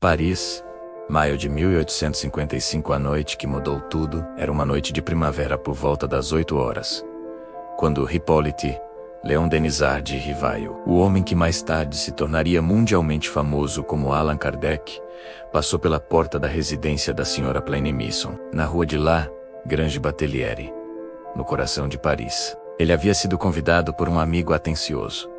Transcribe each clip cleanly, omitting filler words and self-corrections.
Paris, maio de 1855. A noite que mudou tudo era uma noite de primavera por volta das 8 horas, quando Hippolyte Léon Denisard de Rivail, o homem que mais tarde se tornaria mundialmente famoso como Allan Kardec, passou pela porta da residência da senhora Plainemisson, na rua de La Grange Batelière, no coração de Paris. Ele havia sido convidado por um amigo atencioso,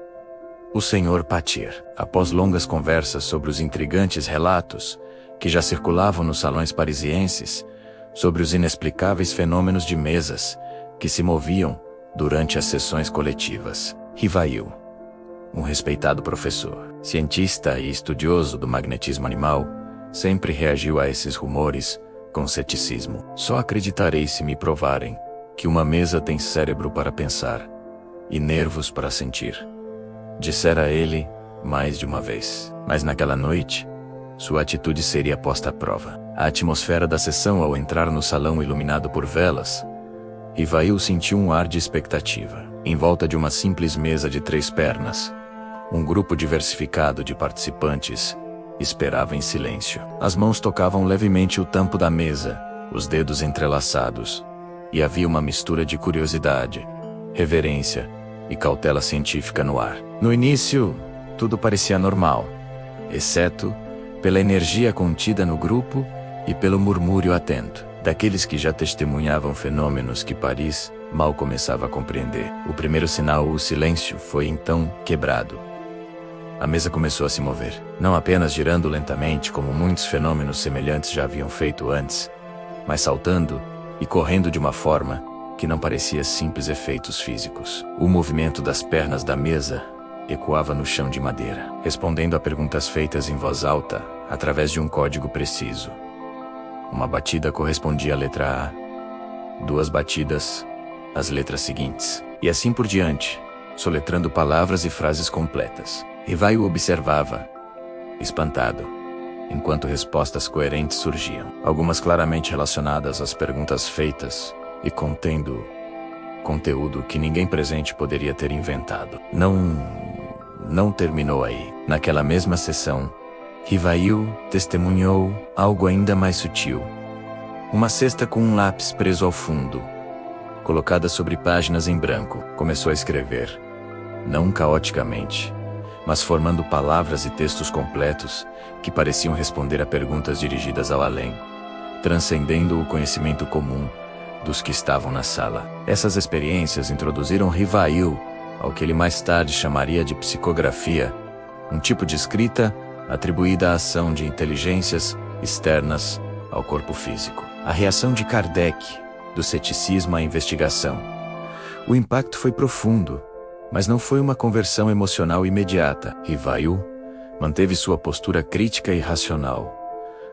o Sr. Patir. Após longas conversas sobre os intrigantes relatos que já circulavam nos salões parisienses sobre os inexplicáveis fenômenos de mesas que se moviam durante as sessões coletivas, Rivail, um respeitado professor, cientista e estudioso do magnetismo animal, sempre reagiu a esses rumores com ceticismo. Só acreditarei se me provarem que uma mesa tem cérebro para pensar e nervos para sentir, dissera ele mais de uma vez. Mas naquela noite, sua atitude seria posta à prova. A atmosfera da sessão, ao entrar no salão iluminado por velas, Rivail sentiu um ar de expectativa. Em volta de uma simples mesa de 3 pernas, um grupo diversificado de participantes esperava em silêncio. As mãos tocavam levemente o tampo da mesa, os dedos entrelaçados, e havia uma mistura de curiosidade, reverência e cautela científica no ar. No início, tudo parecia normal, exceto pela energia contida no grupo e pelo murmúrio atento daqueles que já testemunhavam fenômenos que Paris mal começava a compreender. O primeiro sinal, o silêncio, foi então quebrado. A mesa começou a se mover, não apenas girando lentamente como muitos fenômenos semelhantes já haviam feito antes, mas saltando e correndo de uma forma que não parecia simples efeitos físicos. O movimento das pernas da mesa ecoava no chão de madeira, respondendo a perguntas feitas em voz alta através de um código preciso. Uma batida correspondia à letra A, 2 batidas às letras seguintes, e assim por diante, soletrando palavras e frases completas. Rivail observava, espantado, enquanto respostas coerentes surgiam, algumas claramente relacionadas às perguntas feitas e contendo conteúdo que ninguém presente poderia ter inventado. Não terminou aí. Naquela mesma sessão, Rivail testemunhou algo ainda mais sutil. Uma cesta com um lápis preso ao fundo, colocada sobre páginas em branco. Começou a escrever, não caoticamente, mas formando palavras e textos completos que pareciam responder a perguntas dirigidas ao além, transcendendo o conhecimento comum dos que estavam na sala. Essas experiências introduziram Rivail ao que ele mais tarde chamaria de psicografia, um tipo de escrita atribuída à ação de inteligências externas ao corpo físico. A reação de Kardec, do ceticismo à investigação. O impacto foi profundo, mas não foi uma conversão emocional imediata. Rivail manteve sua postura crítica e racional,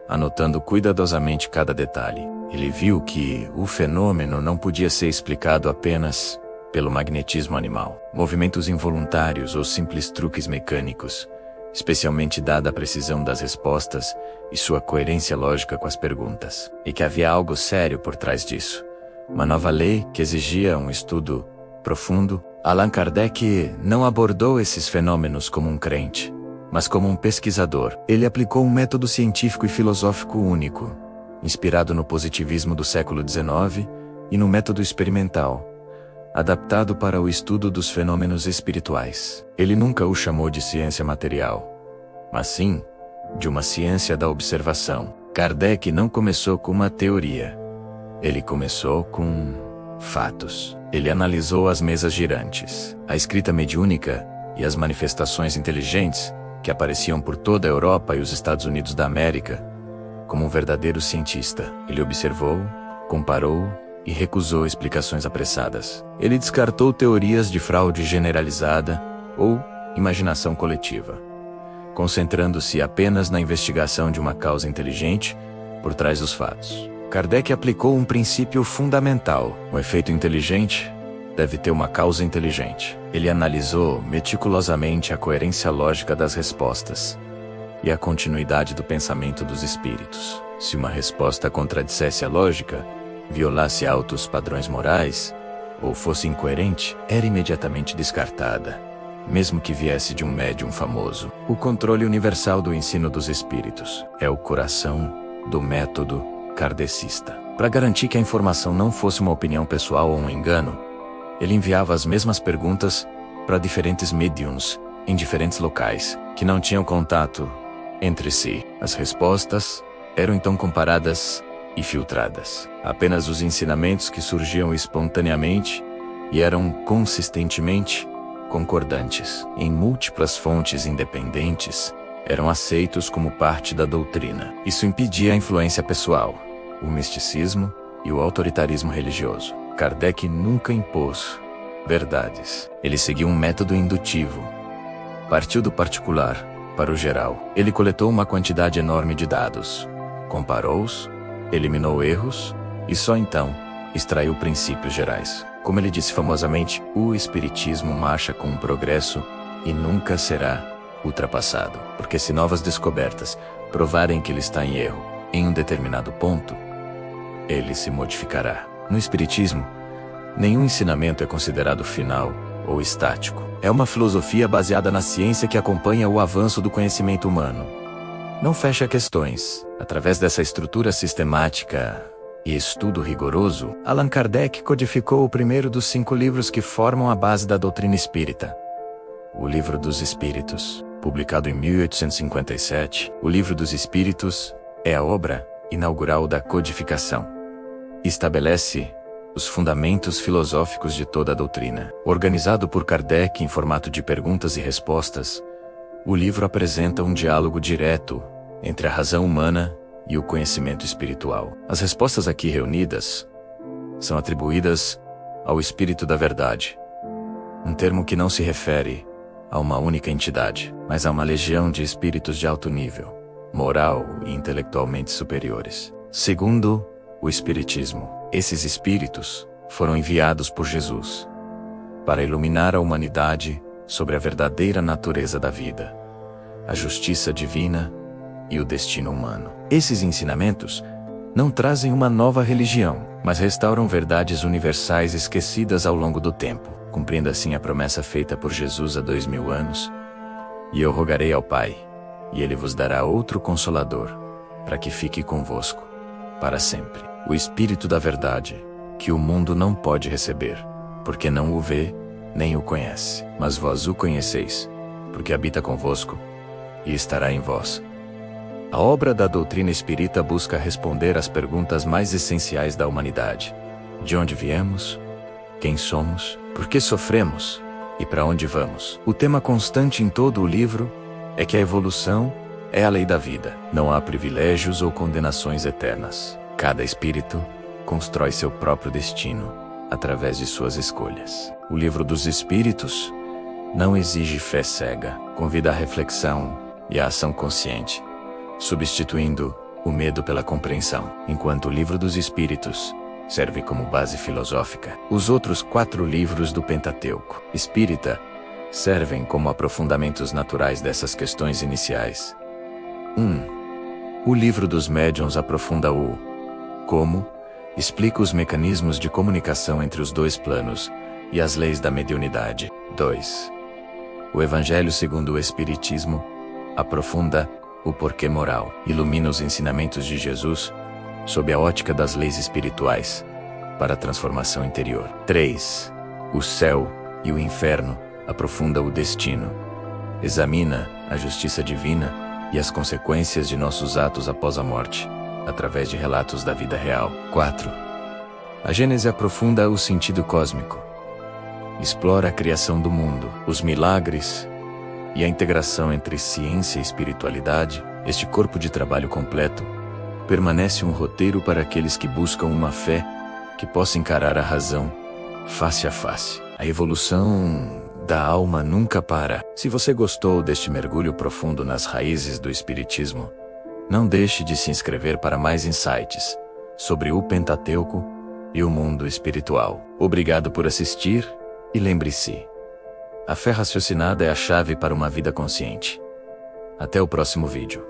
anotando cuidadosamente cada detalhe. Ele viu que o fenômeno não podia ser explicado apenas pelo magnetismo animal, movimentos involuntários ou simples truques mecânicos, especialmente dada a precisão das respostas e sua coerência lógica com as perguntas, e que havia algo sério por trás disso, uma nova lei que exigia um estudo profundo. Allan Kardec não abordou esses fenômenos como um crente, mas como um pesquisador. Ele aplicou um método científico e filosófico único, inspirado no positivismo do século XIX e no método experimental, adaptado para o estudo dos fenômenos espirituais. Ele nunca o chamou de ciência material, mas sim de uma ciência da observação. Kardec não começou com uma teoria. Ele começou com fatos. Ele analisou as mesas girantes, a escrita mediúnica e as manifestações inteligentes que apareciam por toda a Europa e os Estados Unidos da América. Como um verdadeiro cientista, ele observou, comparou e recusou explicações apressadas. Ele descartou teorias de fraude generalizada ou imaginação coletiva, concentrando-se apenas na investigação de uma causa inteligente por trás dos fatos. Kardec aplicou um princípio fundamental: o efeito inteligente deve ter uma causa inteligente. Ele analisou meticulosamente a coerência lógica das respostas e a continuidade do pensamento dos espíritos. Se uma resposta contradissesse a lógica, violasse altos padrões morais, ou fosse incoerente, era imediatamente descartada. mesmo que viesse de um médium famoso. O controle universal do ensino dos espíritos é o coração do método kardecista. Para garantir que a informação não fosse uma opinião pessoal ou um engano, ele enviava as mesmas perguntas para diferentes médiums em diferentes locais, que não tinham contato entre si. As respostas eram então comparadas e filtradas. Apenas os ensinamentos que surgiam espontaneamente e eram consistentemente concordantes em múltiplas fontes independentes eram aceitos como parte da doutrina. Isso impedia a influência pessoal, o misticismo e o autoritarismo religioso. Kardec nunca impôs verdades. Ele seguiu um método indutivo. Partiu do particular para o geral. Ele coletou uma quantidade enorme de dados, comparou-os, eliminou erros e só então extraiu princípios gerais. Como ele disse famosamente, o espiritismo marcha com o progresso e nunca será ultrapassado, porque se novas descobertas provarem que ele está em erro em um determinado ponto, ele se modificará. No espiritismo, nenhum ensinamento é considerado final ou estático. É uma filosofia baseada na ciência que acompanha o avanço do conhecimento humano. Não fecha questões. Através dessa estrutura sistemática e estudo rigoroso, Allan Kardec codificou o primeiro dos 5 livros que formam a base da doutrina espírita. O Livro dos Espíritos, publicado em 1857, o Livro dos Espíritos é a obra inaugural da codificação. Estabelece os fundamentos filosóficos de toda a doutrina. Organizado por Kardec em formato de perguntas e respostas, o livro apresenta um diálogo direto entre a razão humana e o conhecimento espiritual. As respostas aqui reunidas são atribuídas ao Espírito da Verdade, um termo que não se refere a uma única entidade, mas a uma legião de espíritos de alto nível, moral e intelectualmente superiores. Segundo o Espiritismo, esses espíritos foram enviados por Jesus para iluminar a humanidade sobre a verdadeira natureza da vida, a justiça divina e o destino humano. Esses ensinamentos não trazem uma nova religião, mas restauram verdades universais esquecidas ao longo do tempo, cumprindo assim a promessa feita por Jesus há 2000 anos. E eu rogarei ao Pai, e Ele vos dará outro Consolador, para que fique convosco para sempre. O Espírito da Verdade, que o mundo não pode receber, porque não o vê, nem o conhece. Mas vós o conheceis, porque habita convosco e estará em vós. A obra da doutrina espírita busca responder às perguntas mais essenciais da humanidade: de onde viemos? Quem somos? Por que sofremos? E para onde vamos? O tema constante em todo o livro é que a evolução é a lei da vida. Não há privilégios ou condenações eternas. Cada espírito constrói seu próprio destino através de suas escolhas. O Livro dos Espíritos não exige fé cega, convida à reflexão e à ação consciente, substituindo o medo pela compreensão. Enquanto o Livro dos Espíritos serve como base filosófica, os outros 4 livros do Pentateuco espírita servem como aprofundamentos naturais dessas questões iniciais. 1. O Livro dos Médiuns aprofunda o como, explica os mecanismos de comunicação entre os 2 planos e as leis da mediunidade. 2. O Evangelho segundo o Espiritismo aprofunda o porquê moral, ilumina os ensinamentos de Jesus sob a ótica das leis espirituais para a transformação interior. 3. O Céu e o Inferno aprofunda o destino, examina a justiça divina e as consequências de nossos atos após a morte, através de relatos da vida real. 4. A Gênese aprofunda o sentido cósmico, explora a criação do mundo, os milagres e a integração entre ciência e espiritualidade. Este corpo de trabalho completo permanece um roteiro para aqueles que buscam uma fé que possa encarar a razão face a face. A evolução da alma nunca para. Se você gostou deste mergulho profundo nas raízes do Espiritismo, não deixe de se inscrever para mais insights sobre o Pentateuco e o mundo espiritual. Obrigado por assistir e lembre-se, a fé raciocinada é a chave para uma vida consciente. Até o próximo vídeo.